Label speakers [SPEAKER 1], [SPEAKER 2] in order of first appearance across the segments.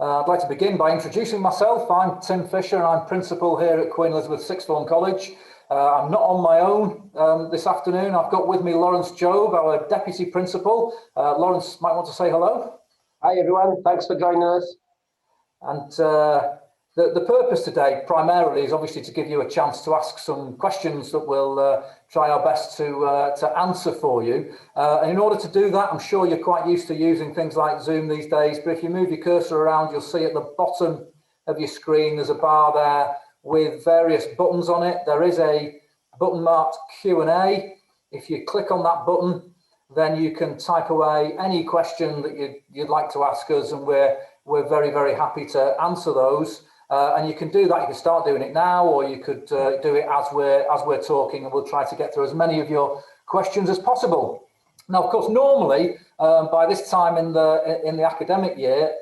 [SPEAKER 1] I'd like to begin by introducing myself. I'm Tim Fisher and I'm Principal here at Queen Elizabeth Sixth Form College. I'm not on my own this afternoon. I've got with me Laurence Job, our Deputy Principal. Laurence might want to say hello.
[SPEAKER 2] Hi everyone, thanks for joining us.
[SPEAKER 1] And the purpose today primarily is obviously to give you a chance to ask some questions that we'll try our best to answer for you. And in order to do that, I'm sure you're quite used to using things like Zoom these days, but if you move your cursor around, you'll see at the bottom of your screen there's a bar there with various buttons on it. There is a button marked Q&A. If you click on that button, then you can type away any question that you'd like to ask us, and we're very, very happy to answer those. And you can do that. You can start doing it now, or you could do it as we're talking, and we'll try to get through as many of your questions as possible. Now, of course, normally by this time in the academic year,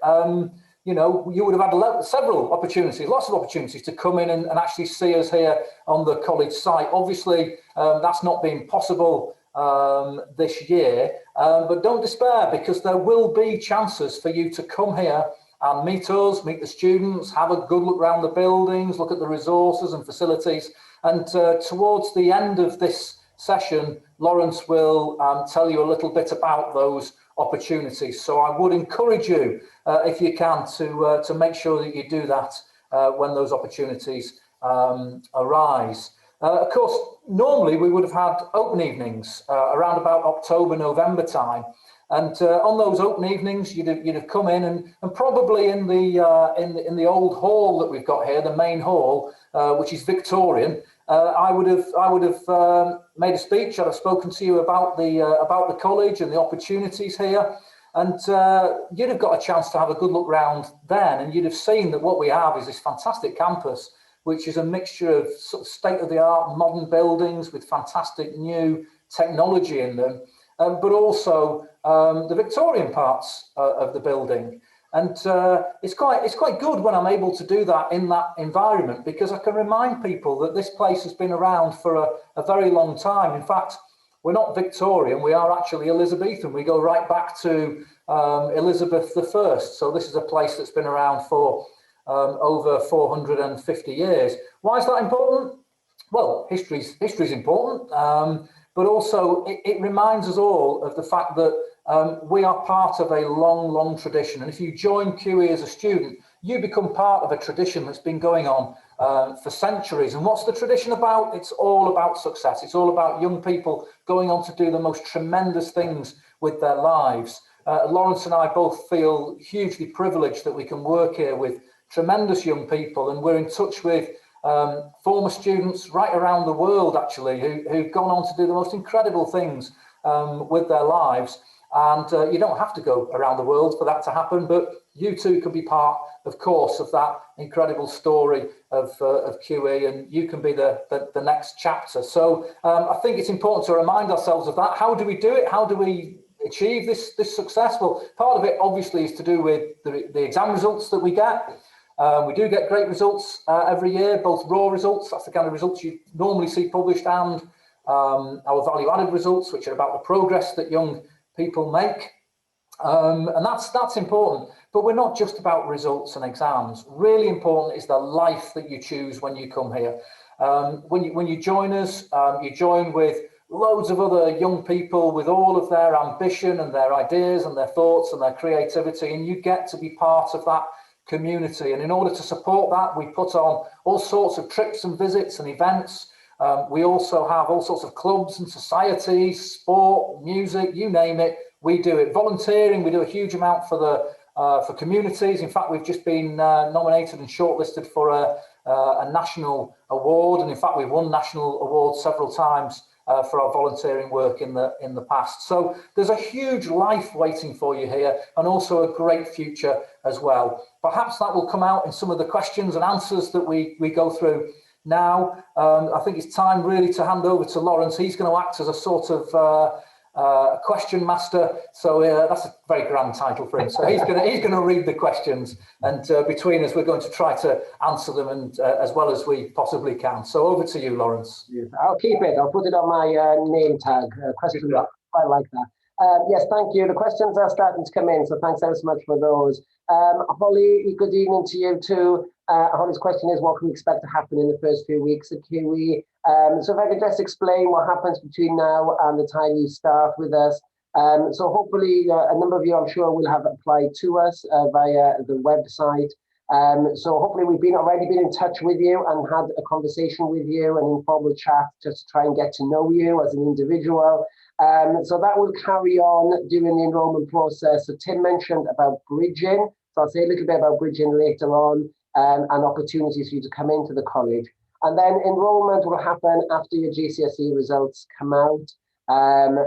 [SPEAKER 1] you know, you would have had several opportunities, lots of opportunities to come in and actually see us here on the college site. Obviously, that's not been possible this year, but don't despair, because there will be chances for you to come here and meet us, meet the students, have a good look around the buildings, look at the resources and facilities. And towards the end of this session, Laurence will tell you a little bit about those opportunities. So I would encourage you, if you can, to make sure that you do that when those opportunities arise. Of course, normally we would have had open evenings around about October, November time. And on those open evenings, you'd have come in and probably in the old hall that we've got here, the main hall, which is Victorian. I would have made a speech. I'd have spoken to you about the college and the opportunities here, and you'd have got a chance to have a good look round then, and you'd have seen that what we have is this fantastic campus, which is a mixture of sort of state-of-the-art modern buildings with fantastic new technology in them, but also the Victorian parts of the building. And it's quite good when I'm able to do that in that environment, because I can remind people that this place has been around for a very long time. In fact, we're not Victorian, we are actually Elizabethan. We go right back to Elizabeth I. So this is a place that's been around for over 450 years. Why is that important? Well, history's important, but also it reminds us all of the fact that we are part of a long tradition. And if you join QE as a student, you become part of a tradition that's been going on for centuries. And what's the tradition about? It's all about success. It's all about young people going on to do the most tremendous things with their lives. Laurence and I both feel hugely privileged that we can work here with tremendous young people, and we're in touch with former students right around the world, actually, who've gone on to do the most incredible things with their lives. And you don't have to go around the world for that to happen, but you too can be part, of course, of that incredible story of QE, and you can be the next chapter. So I think it's important to remind ourselves of that. How do we do it? How do we achieve this success? Well, part of it obviously is to do with the exam results that we get. We do get great results every year, both raw results, that's the kind of results you normally see published, and our value-added results, which are about the progress that young people make. And that's important. But we're not just about results and exams. Really important is the life that you choose when you come here. When you join us, you join with loads of other young people with all of their ambition and their ideas and their thoughts and their creativity, and you get to be part of that community. And in order to support that, we put on all sorts of trips and visits and events. We also have all sorts of clubs and societies, sport, music, you name it, we do it. Volunteering, we do a huge amount for communities. In fact, we've just been nominated and shortlisted for a national award, and in fact we've won national awards several times for our volunteering work in the past. So there's a huge life waiting for you here, and also a great future as well. Perhaps that will come out in some of the questions and answers that we go through now. I think it's time really to hand over to Laurence. He's going to act as a sort of question master. So that's a very grand title for him. So he's going to read the questions, and between us, we're going to try to answer them and as well as we possibly can. So over to you, Laurence.
[SPEAKER 2] Yes, I'll keep it. I'll put it on my name tag. Question. I like that. Yes, thank you. The questions are starting to come in, so thanks ever so much for those. Holly, good evening to you too. Holly's question is, what can we expect to happen in the first few weeks at Kiwi? So if I could just explain what happens between now and the time you start with us. So hopefully a number of you, I'm sure, will have applied to us via the website. So hopefully we've already been in touch with you and had a conversation with you, an informal chat, just to try and get to know you as an individual. So that will carry on during the enrollment process. So Tim mentioned about bridging. So I'll say a little bit about bridging later on, and opportunities for you to come into the college. And then enrollment will happen after your GCSE results come out.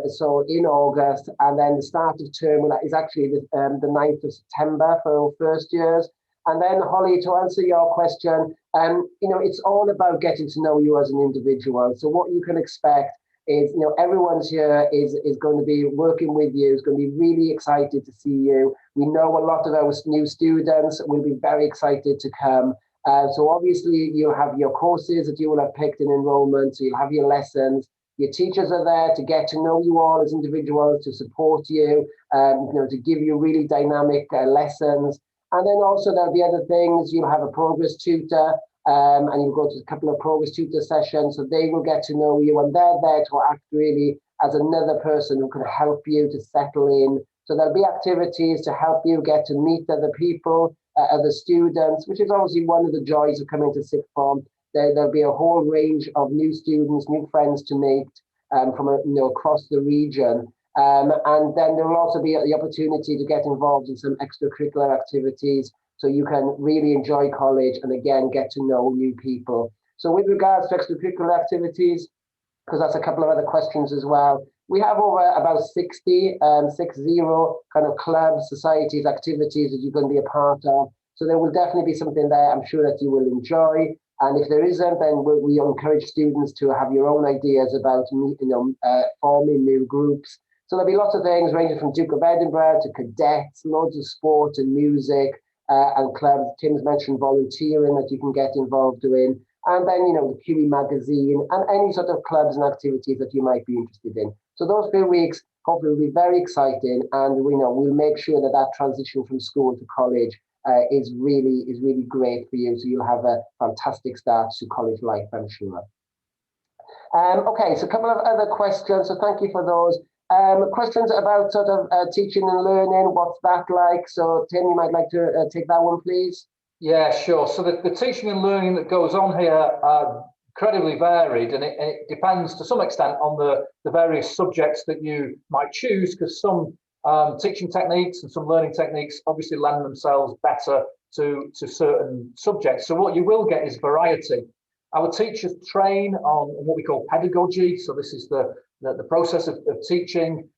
[SPEAKER 2] So in August, and then the start of term is actually the 9th of September for first years. And then, Holly, to answer your question, it's all about getting to know you as an individual. So what you can expect is, everyone's here is going to be working with you, is going to be really excited to see you. We know a lot of our new students will be very excited to come. So obviously you have your courses that you will have picked in enrollment, so you'll have your lessons. Your teachers are there to get to know you all as individuals, to support you, to give you really dynamic lessons. And then also there'll be other things. You'll have a progress tutor, and you'll go to a couple of progress tutor sessions, so they will get to know you, and they're there to act really as another person who can help you to settle in. So there'll be activities to help you get to meet other people, other students, which is obviously one of the joys of coming to sixth form. There'll be a whole range of new students, new friends to make from across the region. And then there will also be the opportunity to get involved in some extracurricular activities, so you can really enjoy college and again get to know new people. So with regards to extracurricular activities, because that's a couple of other questions as well, we have over about 60 kind of clubs, societies, activities that you're going to be a part of. So there will definitely be something there I'm sure that you will enjoy. And if there isn't, then we encourage students to have your own ideas about forming new groups. So there'll be lots of things ranging from Duke of Edinburgh to cadets, loads of sport and music and clubs. Tim's mentioned volunteering that you can get involved in. And then, the Kiwi magazine and any sort of clubs and activities that you might be interested in. So those few weeks hopefully will be very exciting, and we'll make sure that transition from school to college is really great for you. So you'll have a fantastic start to college life, I'm sure. Okay, so a couple of other questions. So thank you for those. Questions about sort of teaching and learning, what's that like? So Tim, you might like to take that one, please.
[SPEAKER 1] Yeah, sure. So the teaching and learning that goes on here are incredibly varied, and it depends to some extent on the various subjects that you might choose, because some teaching techniques and some learning techniques obviously lend themselves better to certain subjects. So what you will get is variety. Our teachers train on what we call pedagogy. So this is the process of teaching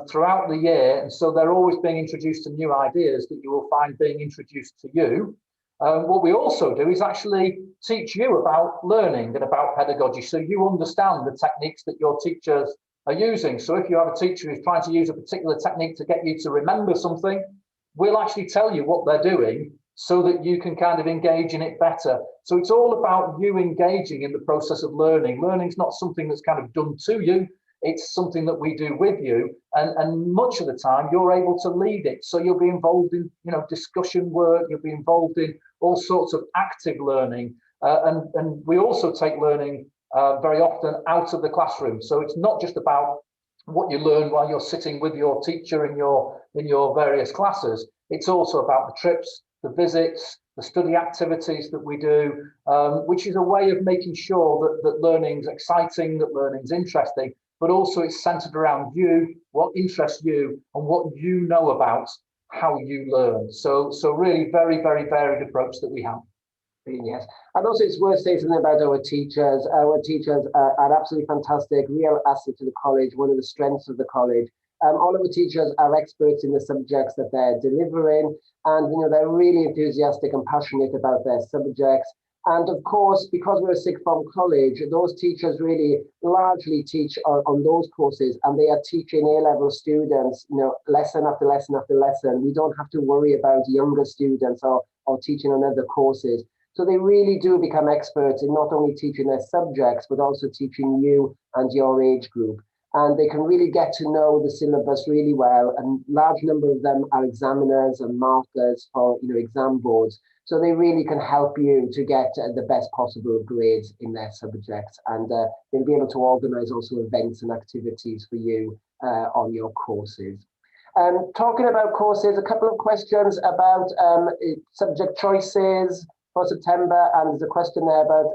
[SPEAKER 1] throughout the year. And so they're always being introduced to new ideas that you will find being introduced to you. What we also do is actually teach you about learning and about pedagogy, so you understand the techniques that your teachers are using. So if you have a teacher who's trying to use a particular technique to get you to remember something, we'll actually tell you what they're doing so that you can kind of engage in it better. So it's all about you engaging in the process of learning. Learning's not something that's kind of done to you. It's something that we do with you, and much of the time you're able to lead it. So you'll be involved in discussion work, you'll be involved in all sorts of active learning, and we also take learning very often out of the classroom. So it's not just about what you learn while you're sitting with your teacher in your various classes. It's also about the trips, the visits, the study activities that we do, which is a way of making sure that learning's exciting, that learning's interesting, but also it's centered around you, what interests you, and what you know about how you learn. So really very, very varied approach that we have.
[SPEAKER 2] Yes, and also it's worth saying something about our teachers. Our teachers are absolutely fantastic, real asset to the college, one of the strengths of the college. All of our teachers are experts in the subjects that they're delivering, and they're really enthusiastic and passionate about their subjects. And of course, because we're a sixth form college, those teachers really largely teach on those courses, and they are teaching A-level students, lesson after lesson after lesson. We don't have to worry about younger students or teaching on other courses. So they really do become experts in not only teaching their subjects, but also teaching you and your age group. and they can really get to know the syllabus really well. And large number of them are examiners and markers for exam boards. So they really can help you to get the best possible grades in their subjects, and they'll be able to organise also events and activities for you on your courses. Talking about courses, a couple of questions about subject choices for September, and there's a question there about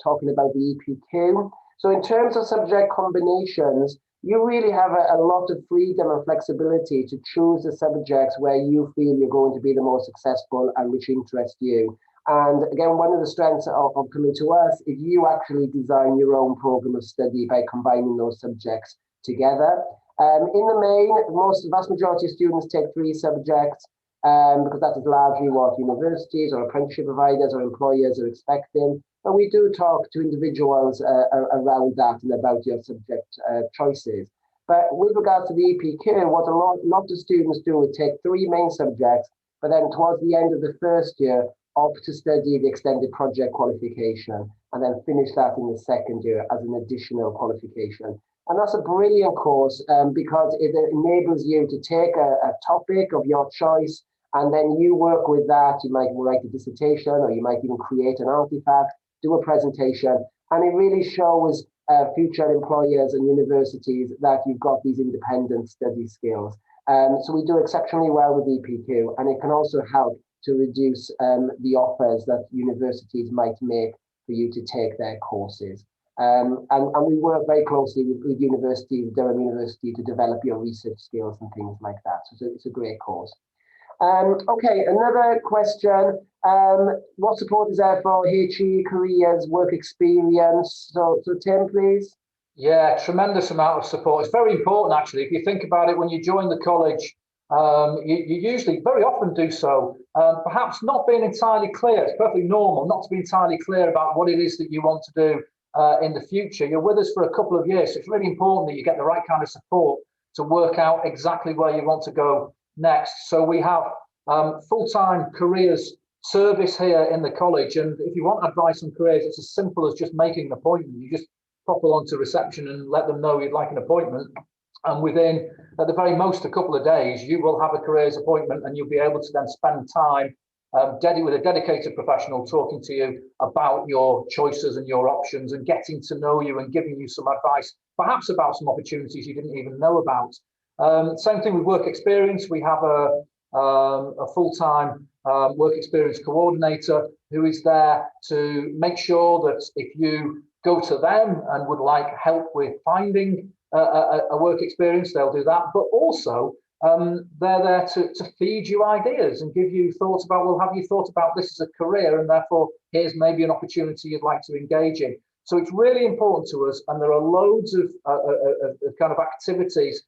[SPEAKER 2] talking about the EPQ. So in terms of subject combinations, you really have a lot of freedom and flexibility to choose the subjects where you feel you're going to be the most successful and which interest you. And again, one of the strengths of coming to us is you actually design your own program of study by combining those subjects together. In the main, vast majority of students take 3 subjects because that is largely what universities or apprenticeship providers or employers are expecting. But we do talk to individuals around that and about your subject choices. But with regards to the EPQ, what a lot of students do is take 3 main subjects, but then towards the end of the first year, opt to study the extended project qualification and then finish that in the second year as an additional qualification. And that's a brilliant course because it enables you to take a topic of your choice, and then you work with that. You might write a dissertation, or you might even create an artifact, do a presentation, and it really shows future employers and universities that you've got these independent study skills. So we do exceptionally well with EPQ, and it can also help to reduce the offers that universities might make for you to take their courses. And we work very closely with universities, Durham University, to develop your research skills and things like that. So it's a great course. Okay, another question. What support is there for HE careers, work experience? So Tim, please.
[SPEAKER 1] Yeah, tremendous amount of support. It's very important, actually. If you think about it, when you join the college, you usually very often do so, perhaps not being entirely clear. It's perfectly normal not to be entirely clear about what it is that you want to do in the future. You're with us for a couple of years, so it's really important that you get the right kind of support to work out exactly where you want to go next. So we have full-time careers service here in the college, and if you want advice on careers, it's as simple as just making an appointment. You just pop along to reception and let them know you'd like an appointment, and within at the very most a couple of days you will have a careers appointment, and you'll be able to then spend time with a dedicated professional talking to you about your choices and your options, and getting to know you and giving you some advice, perhaps about some opportunities you didn't even know about. Same thing with work experience. We have a full-time work experience coordinator who is there to make sure that if you go to them and would like help with finding a work experience, they'll do that. But also, they're there to feed you ideas and give you thoughts about, well, have you thought about this as a career? And therefore, here's maybe an opportunity you'd like to engage in. So it's really important to us, and there are loads of kind of activities.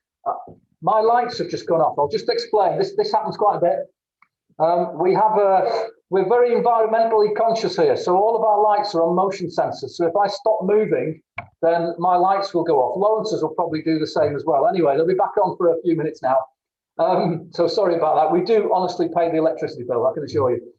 [SPEAKER 1] My lights have just gone off. I'll just explain. This happens quite a bit. We're very environmentally conscious here, so all of our lights are on motion sensors. So if I stop moving, then my lights will go off. Lawrence's will probably do the same as well. Anyway, they'll be back on for a few minutes now. So sorry about that. We do honestly pay the electricity bill, I can assure you.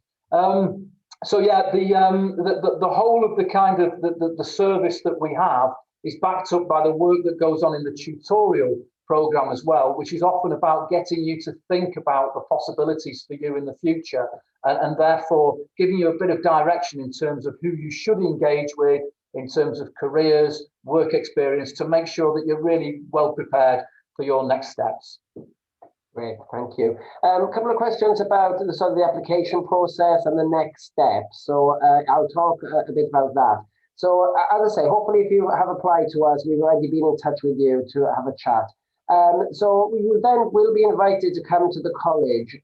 [SPEAKER 1] So yeah, the whole of the kind of the service that we have is backed up by the work that goes on in the tutorial program as well, which is often about getting you to think about the possibilities for you in the future, and therefore giving you a bit of direction in terms of who you should engage with in terms of careers, work experience, to make sure that you're really well prepared for your next steps.
[SPEAKER 2] Great, thank you. A couple of questions about the sort of the application process and the next steps. So I'll talk a bit about that. So as I say, hopefully if you have applied to us, we've already been in touch with you to have a chat. So we will be invited to come to the college.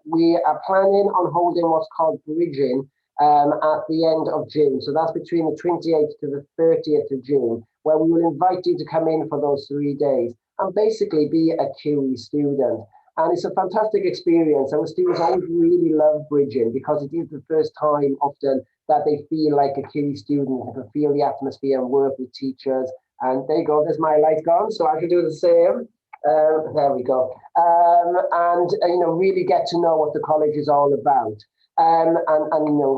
[SPEAKER 2] We are planning on holding what's called bridging at the end of June. So that's between the 28th to the 30th of June, where we will invite you to come in for those 3 days and basically be a QE student. And it's a fantastic experience. And the students always really love bridging because it is the first time often that they feel like a QE student, they can feel the atmosphere and work with teachers. And there you go, there's my light gone, so I can do the same. There we go. And really get to know what the college is all about. And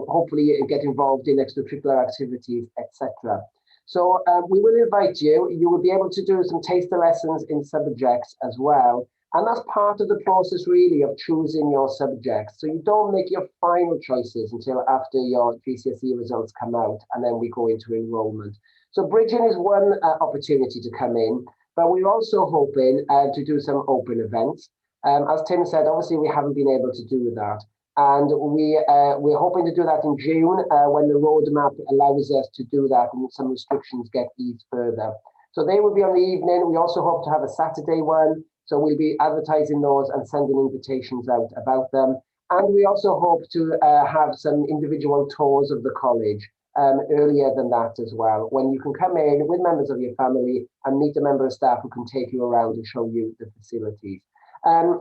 [SPEAKER 2] hopefully get involved in extracurricular activities, etc. So we will invite you. You will be able to do some taster lessons in subjects as well. And that's part of the process really of choosing your subjects. So you don't make your final choices until after your GCSE results come out and then we go into enrolment. So bridging is one opportunity to come in, but we're also hoping to do some open events. As Tim said, obviously we haven't been able to do that. And we're hoping to do that in June when the roadmap allows us to do that and some restrictions get eased further. So they will be on the evening. We also hope to have a Saturday one. So we'll be advertising those and sending invitations out about them. And we also hope to have some individual tours of the college earlier than that as well, when you can come in with members of your family and meet a member of staff who can take you around and show you the facilities.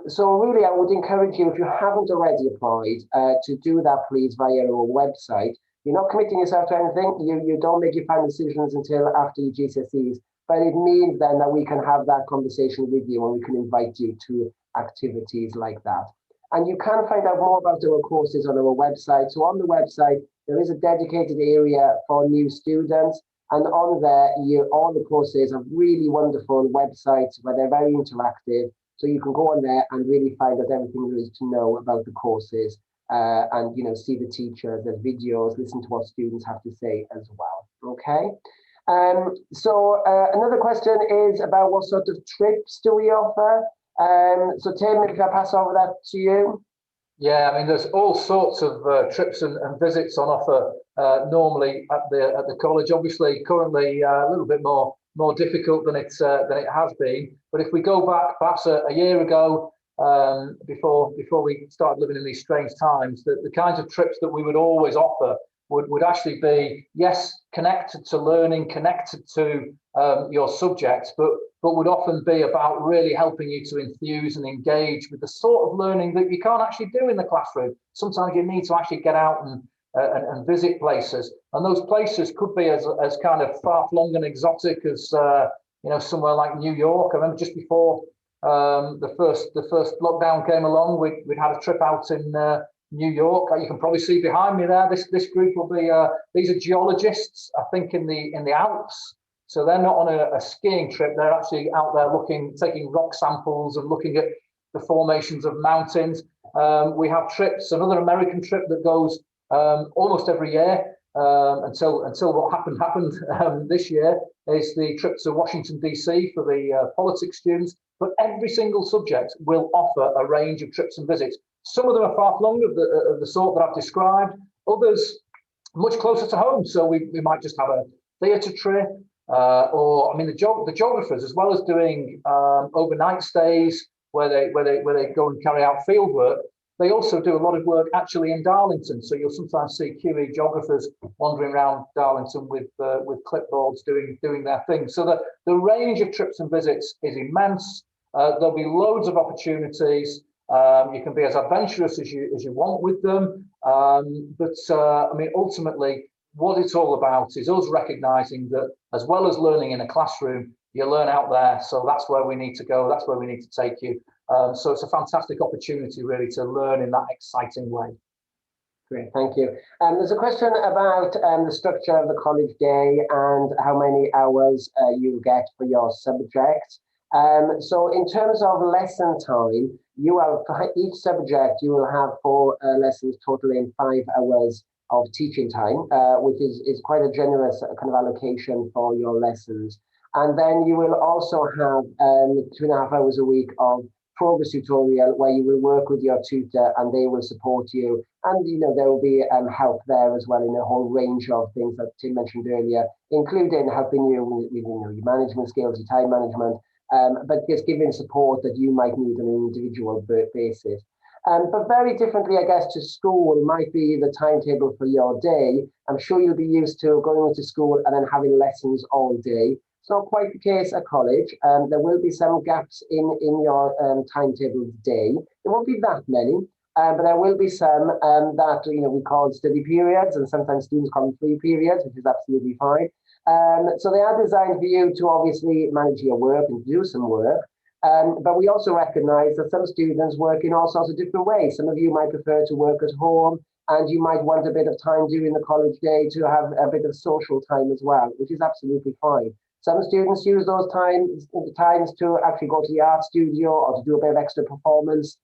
[SPEAKER 2] So really, I would encourage you, if you haven't already applied, to do that, please, via our website. You're not committing yourself to anything. You don't make your final decisions until after your GCSEs. But it means then that we can have that conversation with you and we can invite you to activities like that. And you can find out more about our courses on our website. So on the website, there is a dedicated area for new students. And on there, all the courses are really wonderful websites where they're very interactive. So you can go on there and really find out everything there is to know about the courses and, you know, see the teachers, there's videos, listen to what students have to say as well. Okay. So another question is about what sort of trips do we offer? So Tim, if I pass over that to you.
[SPEAKER 1] Yeah, I mean, there's all sorts of trips and visits on offer normally at the college. Obviously, currently a little bit more difficult than it has been. But if we go back perhaps a year ago, before we started living in these strange times, the kinds of trips that we would always offer would actually be, yes, connected to learning, connected to your subjects, but would often be about really helping you to enthuse and engage with the sort of learning that you can't actually do in the classroom. Sometimes you need to actually get out and visit places, and those places could be as kind of far-flung and exotic as you know, somewhere like New York. I remember just before the first lockdown came along, we'd had a trip out in New York. You can probably see behind me there. This group will be these are geologists, I think, in the Alps. So they're not on a skiing trip. They're actually out there taking rock samples and looking at the formations of mountains. We have trips, another American trip that goes almost every year until what happened this year is the trip to Washington, DC for the politics students. But every single subject will offer a range of trips and visits. Some of them are far-flung of the sort that I've described, others much closer to home. So we might just have a theatre trip, or I mean the geographers, as well as doing overnight stays where they go and carry out field work. They also do a lot of work actually in Darlington. So you'll sometimes see QE geographers wandering around Darlington with clipboards doing their thing. So the range of trips and visits is immense. There'll be loads of opportunities. You can be as adventurous as you want with them. I mean, ultimately, what it's all about is us recognizing that as well as learning in a classroom, you learn out there. So that's where we need to go. That's where we need to take you. So it's a fantastic opportunity, really, to learn in that exciting way.
[SPEAKER 2] Great, thank you. There's a question about the structure of the college day and how many hours you get for your subjects. So in terms of lesson time, for each subject, you will have 4 lessons totaling 5 hours of teaching time, which is quite a generous kind of allocation for your lessons. And then you will also have 2.5 hours a week of progress tutorial where you will work with your tutor and they will support you. And, you know, there will be help there as well in a whole range of things that Tim mentioned earlier, including helping you with you know, your management skills, your time management, but just giving support that you might need on an individual basis. But very differently, I guess, to school might be the timetable for your day. I'm sure you'll be used to going into school and then having lessons all day. It's not quite the case at college. There will be some gaps in your timetable day. There won't be that many, but there will be some that we call study periods, and sometimes students call them free periods, which is absolutely fine. So they are designed for you to obviously manage your work and do some work. But we also recognize that some students work in all sorts of different ways. Some of you might prefer to work at home, and you might want a bit of time during the college day to have a bit of social time as well, which is absolutely fine. Some students use those times to actually go to the art studio or to do a bit of extra performance,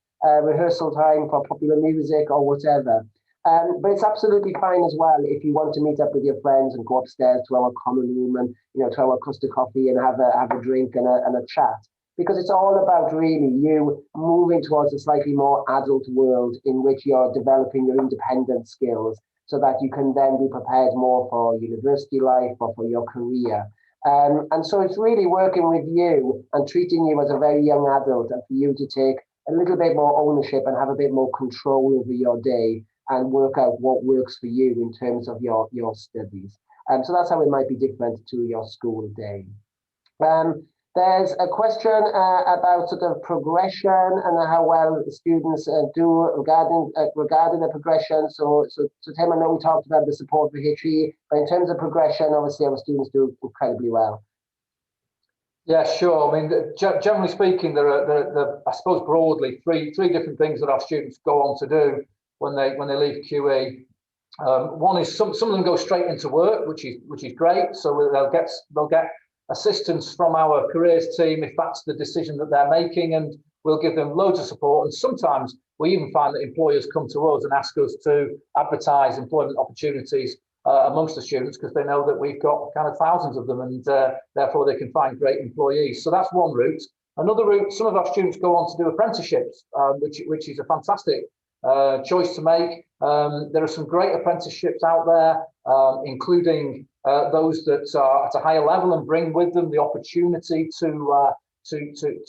[SPEAKER 2] rehearsal time for popular music or whatever. But it's absolutely fine as well if you want to meet up with your friends and go upstairs to our common room and to our Costa Coffee and have a drink and a chat. Because it's all about really you moving towards a slightly more adult world in which you're developing your independent skills so that you can then be prepared more for university life or for your career. And so it's really working with you and treating you as a very young adult and for you to take a little bit more ownership and have a bit more control over your day and work out what works for you in terms of your studies. So that's how it might be different to your school day. There's a question about sort of progression and how well the students do regarding the progression. So Tim, I know we talked about the support for HE, but in terms of progression, obviously our students do incredibly well.
[SPEAKER 1] Yeah, sure. I mean, generally speaking, there are I suppose broadly three different things that our students go on to do when they leave QE. One is some of them go straight into work, which is great. So they'll get assistance from our careers team if that's the decision that they're making, and we'll give them loads of support. And sometimes we even find that employers come to us and ask us to advertise employment opportunities amongst the students because they know that we've got kind of thousands of them, and therefore they can find great employees. So that's one route. Another route, some of our students go on to do apprenticeships, which is a fantastic choice to make. There are some great apprenticeships out there, including those that are at a higher level and bring with them the opportunity to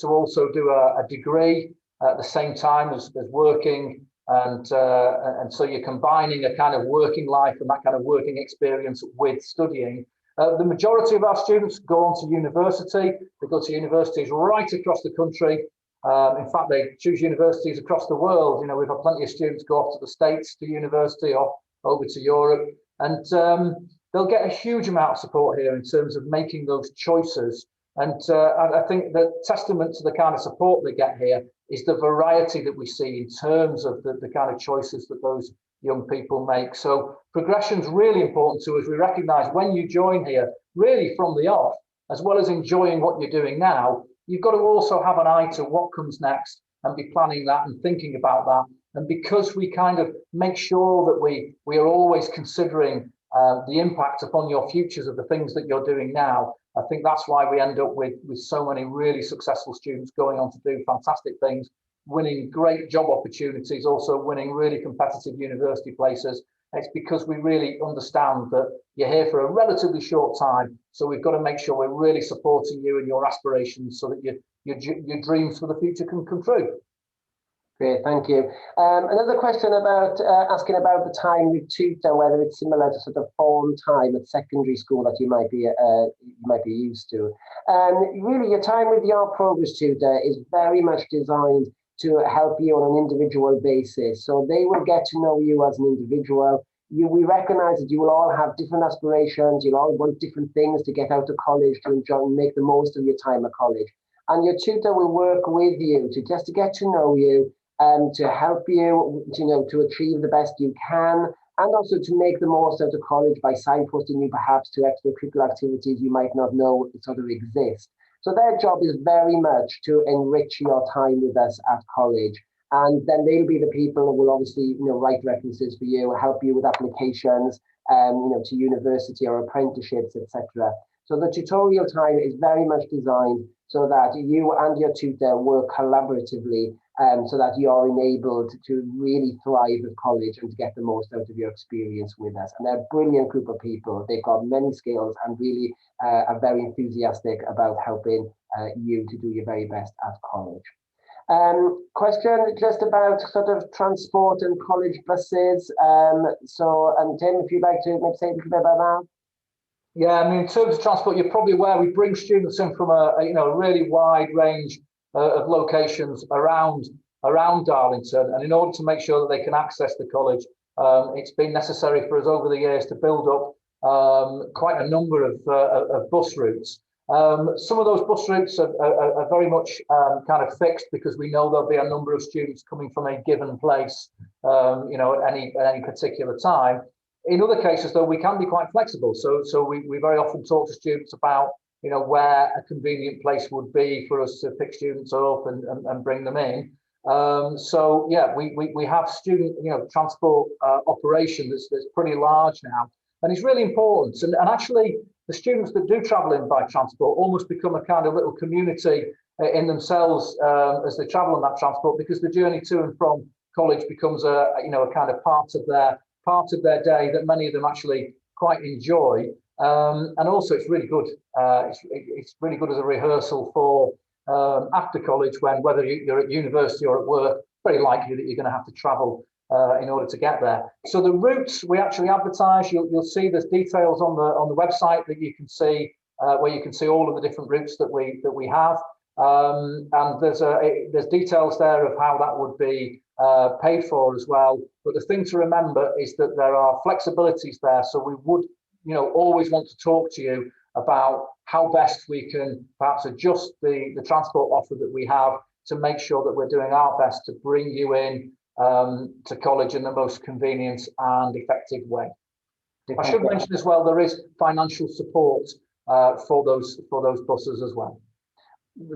[SPEAKER 1] also do a degree at the same time as working, and so you're combining a kind of working life and that kind of working experience with studying. The majority of our students go on to university. They go to universities right across the country. In fact, they choose universities across the world. We've had plenty of students go off to the States to university or over to Europe, and they'll get a huge amount of support here in terms of making those choices. And I think the testament to the kind of support they get here is the variety that we see in terms of the kind of choices that those young people make. So progression is really important to us. We recognise when you join here, really from the off, as well as enjoying what you're doing now, you've got to also have an eye to what comes next and be planning that and thinking about that. And because we kind of make sure that we are always considering the impact upon your futures of the things that you're doing now, I think that's why we end up with so many really successful students going on to do fantastic things, winning great job opportunities, also winning really competitive university places. It's because we really understand that you're here for a relatively short time. So we've got to make sure we're really supporting you and your aspirations so that your dreams for the future can come true.
[SPEAKER 2] Great, thank you. Another question about asking about the time with tutor, whether it's similar to sort of form time at secondary school that you might be used to. Really, your time with your progress tutor is very much designed to help you on an individual basis. So they will get to know you as an individual. We recognise that you will all have different aspirations. You'll all want different things to get out of college, to enjoy and make the most of your time at college. And your tutor will work with you to get to know you, to help you, to achieve the best you can, and also to make the most out of college by signposting you perhaps to extracurricular activities you might not know sort of exist. So their job is very much to enrich your time with us at college. And then they'll be the people who will obviously, write references for you, help you with applications, to university or apprenticeships, etc. So the tutorial time is very much designed so that you and your tutor work collaboratively, so that you're enabled to really thrive at college and to get the most out of your experience with us. And they're a brilliant group of people. They've got many skills and really are very enthusiastic about helping you to do your very best at college. Question just about sort of transport and college buses. So, Tim, if you'd like to maybe say a little bit about that.
[SPEAKER 1] Yeah, I mean, in terms of transport, you're probably aware we bring students in from a really wide range of locations around Darlington, and in order to make sure that they can access the college, it's been necessary for us over the years to build up quite a number of bus routes. Some of those bus routes are very much kind of fixed because we know there'll be a number of students coming from a given place, at any particular time. In other cases, though, we can be quite flexible. So we very often talk to students about, where a convenient place would be for us to pick students up and bring them in. So yeah, we have student, transport operation that's pretty large now, and it's really important. And actually, the students that do travel in by transport almost become a kind of little community in themselves as they travel on that transport, because the journey to and from college becomes a kind of part of their day that many of them actually quite enjoy. And also, it's really good. It's really good as a rehearsal for after college, when whether you're at university or at work, very likely that you're going to have to travel in order to get there. So the routes we actually advertise, you'll see there's details on the website that you can see, where you can see all of the different routes that we have, and there's details there of how that would be paid for as well. But the thing to remember is that there are flexibilities there, so we would always want to talk to you about how best we can perhaps adjust the transport offer that we have to make sure that we're doing our best to bring you in to college in the most convenient and effective way. I should mention as well, there is financial support for those buses as well.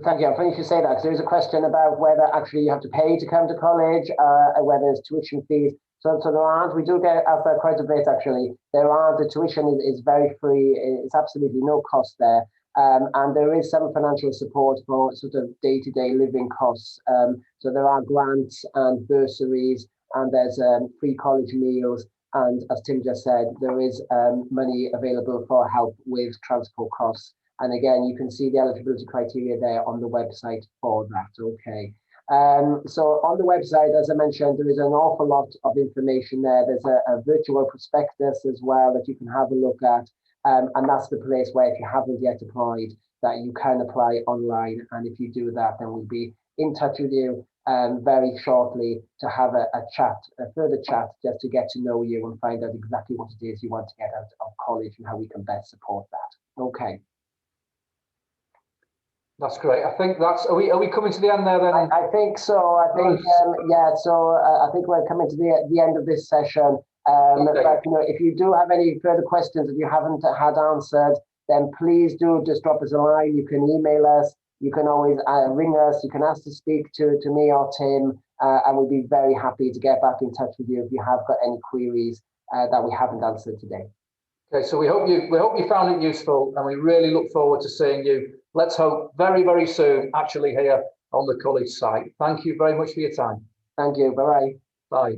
[SPEAKER 2] Thank you. I'm funny you should say that, because there is a question about whether actually you have to pay to come to college, and whether there's tuition fees. So there aren't. We do get asked that quite a bit actually. There aren't. The tuition is very free. It's absolutely no cost there. And there is some financial support for sort of day-to-day living costs. So there are grants and bursaries, and there's free college meals. And as Tim just said, there is money available for help with transport costs. And again, you can see the eligibility criteria there on the website for that. Okay. So on the website, as I mentioned, there is an awful lot of information there. There's a virtual prospectus as well that you can have a look at. And that's the place where, if you haven't yet applied, that you can apply online. And if you do that, then we'll be in touch with you very shortly to have a further chat, just to get to know you and find out exactly what it is you want to get out of college and how we can best support that. Okay.
[SPEAKER 1] That's great. I think are we coming to the end there then?
[SPEAKER 2] I think so. I think yeah. So I think we're coming to the end of this session. Okay. But if you do have any further questions that you haven't had answered, then please do just drop us a line. You can email us. You can always ring us. You can ask to speak to me or Tim, and we'll be very happy to get back in touch with you if you have got any queries that we haven't answered today.
[SPEAKER 1] Okay, so we hope you found it useful, and we really look forward to seeing you. Let's hope very, very soon, actually here on the college site. Thank you very much for your time.
[SPEAKER 2] Thank you. Bye-bye.
[SPEAKER 1] Bye.